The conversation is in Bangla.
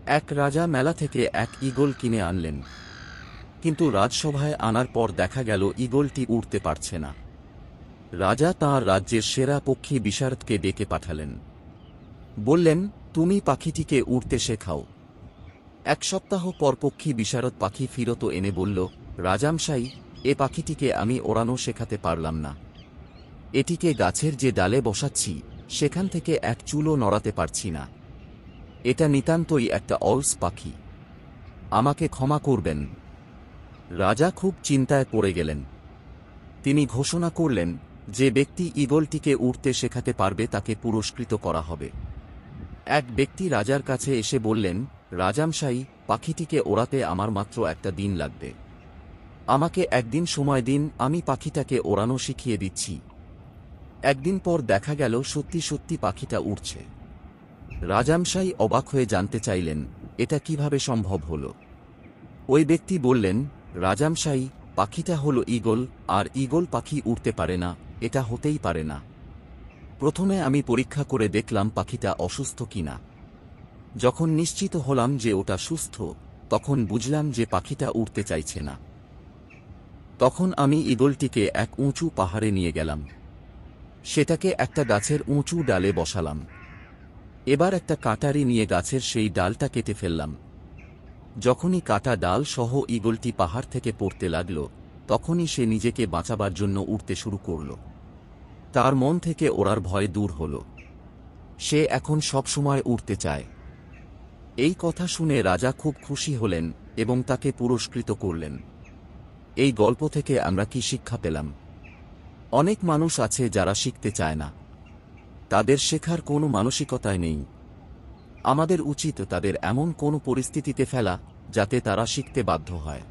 এক রাজা মেলা থেকে এক ঈগল কিনে আনলেন, কিন্তু রাজসভায় আনার পর দেখা গেল ঈগলটি উড়তে পারছে না। রাজা তাঁর রাজ্যের সেরা পক্ষী বিশারদকে ডেকে পাঠালেন। বললেন, তুমি পাখিটিকে উড়তে শেখাও। 1 সপ্তাহ পর পক্ষী বিশারদ পাখি ফিরত এনে বলল, রাজামশাই, এ পাখিটিকে আমি ওড়ানো শেখাতে পারলাম না। এটিকে গাছের যে ডালে বসাচ্ছি সেখান থেকে এক চুলও নড়াতে পারছি না। এটা নিতান্তই একটা অলস পাখি, আমাকে ক্ষমা করবেন। রাজা খুব চিন্তায় পড়ে গেলেন। তিনি ঘোষণা করলেন, যে ব্যক্তি ঈগলটিকে উড়তে শেখাতে পারবে তাকে পুরস্কৃত করা হবে। এক ব্যক্তি রাজার কাছে এসে বললেন, রাজামশাই, পাখিটিকে ওড়াতে আমার মাত্র একটা দিন লাগবে। আমাকে একদিন সময় দিন, আমি পাখিটাকে ওড়ানো শিখিয়ে দিচ্ছি। একদিন পর দেখা গেল সত্যি সত্যি পাখিটা উড়ছে। রাজামশাই অবাক হয়ে জানতে চাইলেন, এটা কিভাবে সম্ভব হল। ওই ব্যক্তি বললেন, রাজামশাই, পাখিটা হলো ঈগল, আর ঈগল পাখি উড়তে পারে না, এটা হতেই পারে না। প্রথমে আমি পরীক্ষা করে দেখলাম পাখিটা অসুস্থ কিনা। যখন নিশ্চিত হলাম যে ওটা সুস্থ, তখন বুঝলাম যে পাখিটা উড়তে চাইছে না। তখন আমি ঈগলটিকে এক উঁচু পাহাড়ে নিয়ে গেলাম। সেটাকে একটা গাছের উঁচু ডালে বসালাম। এবার একটা কাটারি নিয়ে গাছের সেই ডালটা কেটে ফেললাম। যখনই কাটা ডাল সহ ঈগলটি পাহাড় থেকে পড়তে লাগল, তখনই সে নিজেকে বাঁচাবার জন্য উড়তে শুরু করল। তার মন থেকে ওড়ার ভয় দূর হল। সে এখন সবসময় উড়তে চায়। এই কথা শুনে রাজা খুব খুশি হলেন এবং তাকে পুরস্কৃত করলেন। এই গল্প থেকে আমরা কি শিক্ষা পেলাম? অনেক মানুষ আছে যারা শিখতে চায় না, তাদের শেখার কোনো মানসিকতাই নেই। আমাদের উচিত তাদের এমন কোনো পরিস্থিতিতে ফেলা যাতে তারা শিখতে বাধ্য হয়।